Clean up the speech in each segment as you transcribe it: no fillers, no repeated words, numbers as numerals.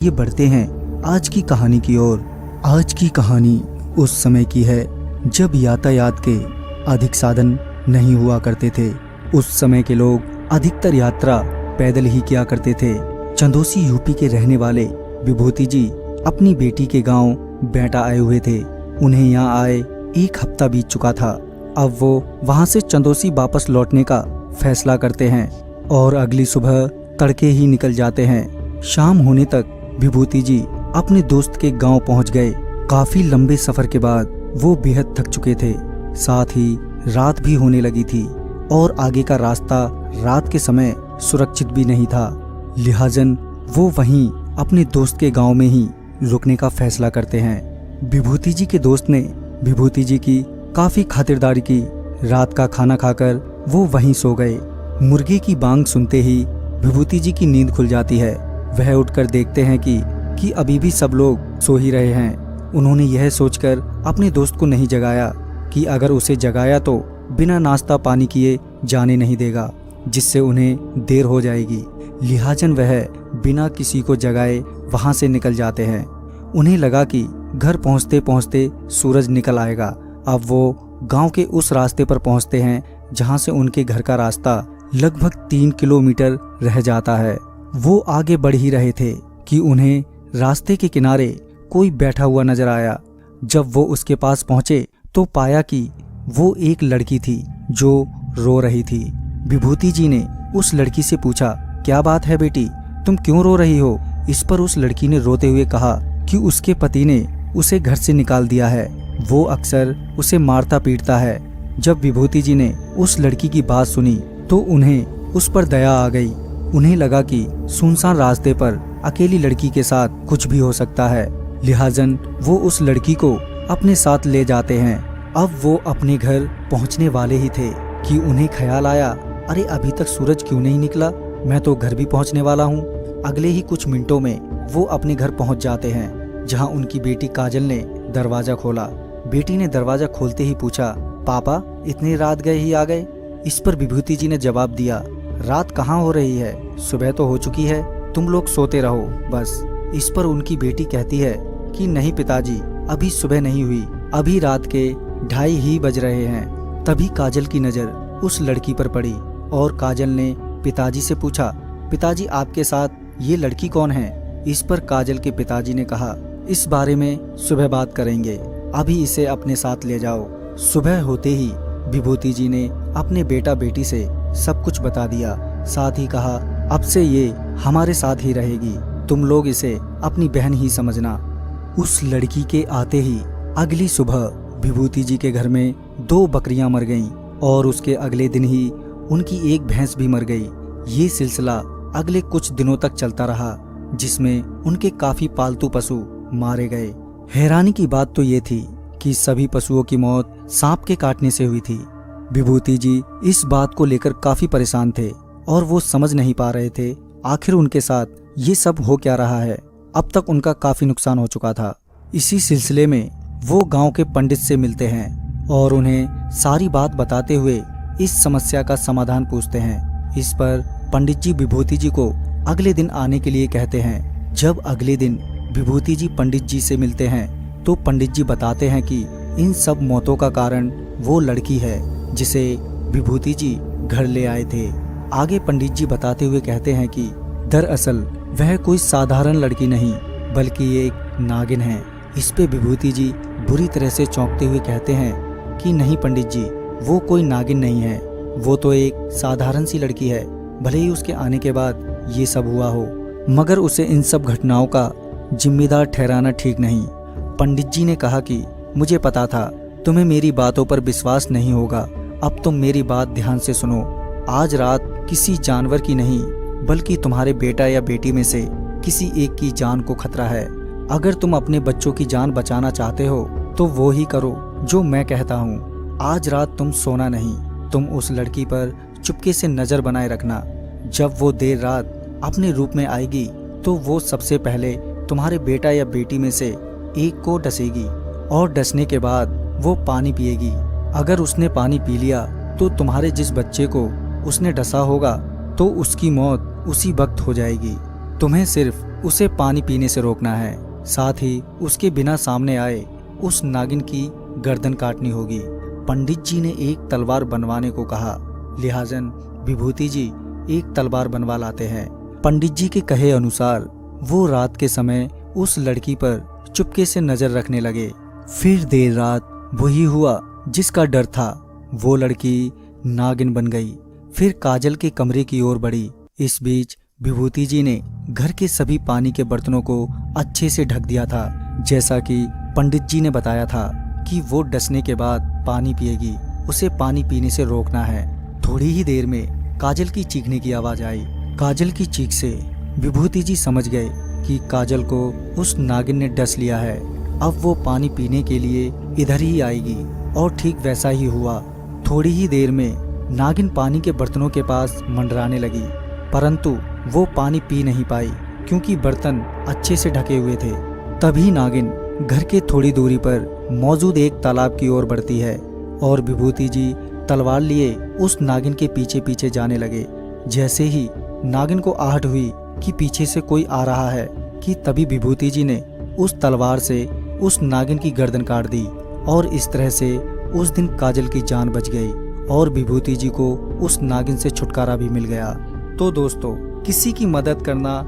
ये बढ़ते हैं आज की कहानी की ओर। आज की कहानी उस समय की है जब यातायात के अधिक साधन नहीं हुआ करते थे। उस समय के लोग अधिकतर यात्रा पैदल ही किया करते थे। चंदोसी यूपी के रहने वाले विभूति जी अपनी बेटी के गांव बेटा आए हुए थे। उन्हें यहाँ आए 1 हफ्ता बीत चुका था। अब वो वहाँ से चंदोसी वापस लौटने का फैसला करते हैं और अगली सुबह तड़के ही निकल जाते हैं। शाम होने तक विभूति जी अपने दोस्त के गांव पहुंच गए। काफी लंबे सफर के बाद वो बेहद थक चुके थे। साथ ही रात भी होने लगी थी और आगे का रास्ता रात के समय सुरक्षित भी नहीं था। लिहाजन वो वहीं अपने दोस्त के गांव में ही रुकने का फैसला करते हैं। विभूति जी के दोस्त ने विभूति जी की काफी खातिरदारी की। रात का खाना खाकर वो वहीं सो गए। मुर्गे की बांग सुनते ही विभूति जी की नींद खुल जाती है। वह उठकर देखते हैं कि अभी भी सब लोग सो ही रहे हैं। उन्होंने यह सोचकर अपने दोस्त को नहीं जगाया कि अगर उसे जगाया तो बिना नाश्ता पानी किए जाने नहीं देगा, जिससे उन्हें देर हो जाएगी। लिहाजन वह बिना किसी को जगाए वहां से निकल जाते हैं। उन्हें लगा कि घर पहुंचते पहुंचते सूरज निकल आएगा। अब वो गांव के उस रास्ते पर पहुंचते हैं जहां से उनके घर का रास्ता लगभग 3 किलोमीटर रह जाता है। वो आगे बढ़ ही रहे थे कि उन्हें रास्ते के किनारे कोई बैठा हुआ नजर आया। जब वो उसके पास पहुंचे तो पाया कि वो एक लड़की थी जो रो रही थी। विभूति जी ने उस लड़की से पूछा, क्या बात है बेटी, तुम क्यों रो रही हो? इस पर उस लड़की ने रोते हुए कहा कि उसके पति ने उसे घर से निकाल दिया है। वो अक्सर उसे मारता पीटता है। जब विभूति जी ने उस लड़की की बात सुनी तो उन्हें उस पर दया आ गई। उन्हें लगा कि सुनसान रास्ते पर अकेली लड़की के साथ कुछ भी हो सकता है। लिहाजन वो उस लड़की को अपने साथ ले जाते हैं। अब वो अपने घर पहुंचने वाले ही थे कि उन्हें ख्याल आया, अरे अभी तक सूरज क्यों नहीं निकला? मैं तो घर भी पहुंचने वाला हूँ। अगले ही कुछ मिनटों में वो अपने घर पहुंच जाते हैं जहां उनकी बेटी काजल ने दरवाजा खोला। बेटी ने दरवाजा खोलते ही पूछा, पापा इतनी रात गए ही आ गए? इस पर विभूति जी ने जवाब दिया, रात कहाँ हो रही है, सुबह तो हो चुकी है, तुम लोग सोते रहो बस। इस पर उनकी बेटी कहती है कि नहीं पिताजी, अभी सुबह नहीं हुई, अभी रात के 2:30 ही बज रहे हैं। तभी काजल की नज़र उस लड़की पर पड़ी और काजल ने पिताजी से पूछा, पिताजी आपके साथ ये लड़की कौन है? इस पर काजल के पिताजी ने कहा, इस बारे में सुबह बात करेंगे, अभी इसे अपने साथ ले जाओ। सुबह होते ही विभूति जी ने अपने बेटा बेटी से सब कुछ बता दिया। साथ ही कहा, अब से ये हमारे साथ ही रहेगी, तुम लोग इसे अपनी बहन ही समझना। उस लड़की के आते ही अगली सुबह विभूति जी के घर में 2 बकरियां मर गईं और उसके अगले दिन ही उनकी 1 भैंस भी मर गई। ये सिलसिला अगले कुछ दिनों तक चलता रहा, जिसमें उनके काफी पालतू पशु मारे गए। हैरानी की बात तो ये थी कि सभी पशुओं की मौत सांप के काटने से हुई थी। विभूति जी इस बात को लेकर काफी परेशान थे और वो समझ नहीं पा रहे थे आखिर उनके साथ ये सब हो क्या रहा है। अब तक उनका काफी नुकसान हो चुका था। इसी सिलसिले में वो गांव के पंडित से मिलते हैं और उन्हें सारी बात बताते हुए इस समस्या का समाधान पूछते हैं। इस पर पंडित जी विभूति जी को अगले दिन आने के लिए कहते हैं। जब अगले दिन विभूति जी पंडित जी से मिलते हैं तो पंडित जी बताते हैं कि इन सब मौतों का कारण वो लड़की है जिसे विभूति जी घर ले आए थे। आगे पंडित जी बताते हुए कहते हैं कि दरअसल वह कोई साधारण लड़की नहीं बल्कि एक नागिन है। इस पे विभूति जी बुरी तरह से चौंकते हुए कहते हैं कि नहीं पंडित जी, वो कोई नागिन नहीं है, वो तो एक साधारण सी लड़की है। भले ही उसके आने के बाद ये सब हुआ हो, मगर उसे इन सब घटनाओं का जिम्मेदार ठहराना ठीक नहीं। पंडित जी ने कहा कि मुझे पता था तुम्हें मेरी बातों पर विश्वास नहीं होगा, अब तुम मेरी बात ध्यान से सुनो। आज रात किसी जानवर की नहीं बल्कि तुम्हारे बेटा या बेटी में से किसी एक की जान को खतरा है। अगर तुम अपने बच्चों की जान बचाना चाहते हो तो वो ही करो जो मैं कहता हूँ। आज रात तुम सोना नहीं, तुम उस लड़की पर चुपके से नजर बनाए रखना। जब वो देर रात अपने रूप में आएगी तो वो सबसे पहले तुम्हारे बेटा या बेटी में से एक को डसेगी और डसने के बाद वो पानी पिएगी। अगर उसने पानी पी लिया तो तुम्हारे जिस बच्चे को उसने डसा होगा तो उसकी मौत उसी वक्त हो जाएगी। तुम्हें सिर्फ उसे पानी पीने से रोकना है, साथ ही उसके बिना सामने आए उस नागिन की गर्दन काटनी होगी। पंडित जी ने एक तलवार बनवाने को कहा। लिहाजन विभूति जी एक तलवार बनवा लाते हैं। पंडित जी के कहे अनुसार वो रात के समय उस लड़की पर चुपके से नजर रखने लगे। फिर देर रात वही हुआ जिसका डर था, वो लड़की नागिन बन गई। फिर काजल के कमरे की ओर बढ़ी। इस बीच विभूति जी ने घर के सभी पानी के बर्तनों को अच्छे से ढक दिया था। जैसा कि पंडित जी ने बताया था कि वो डसने के बाद पानी पिएगी, उसे पानी पीने से रोकना है। थोड़ी ही देर में काजल की चीखने की आवाज आई। काजल की चीख से विभूति जी समझ गए कि काजल को उस नागिन ने डस लिया है। अब वो पानी पीने के लिए इधर ही आएगी। और ठीक वैसा ही हुआ। थोड़ी ही देर में नागिन पानी के बर्तनों के पास मंडराने लगी, परंतु वो पानी पी नहीं पाई क्योंकि बर्तन अच्छे से ढके हुए थे। तभी नागिन घर के थोड़ी दूरी पर मौजूद एक तालाब की ओर बढ़ती है और विभूति जी तलवार लिए उस नागिन के पीछे पीछे जाने लगे। जैसे ही नागिन को आहट हुई कि पीछे से कोई आ रहा है कि तभी विभूति जी ने उस तलवार से उस नागिन की गर्दन काट दी और इस तरह से उस दिन काजल की जान बच गई और विभूति जी को उस नागिन से छुटकारा भी मिल गया। तो दोस्तों, किसी की मदद करना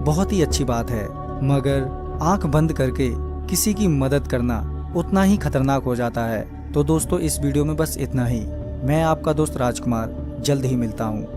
बहुत ही अच्छी बात है, मगर आंख बंद करके किसी की मदद करना उतना ही खतरनाक हो जाता है। तो दोस्तों, इस वीडियो में बस इतना ही। मैं आपका दोस्त राजकुमार जल्द ही मिलता हूँ।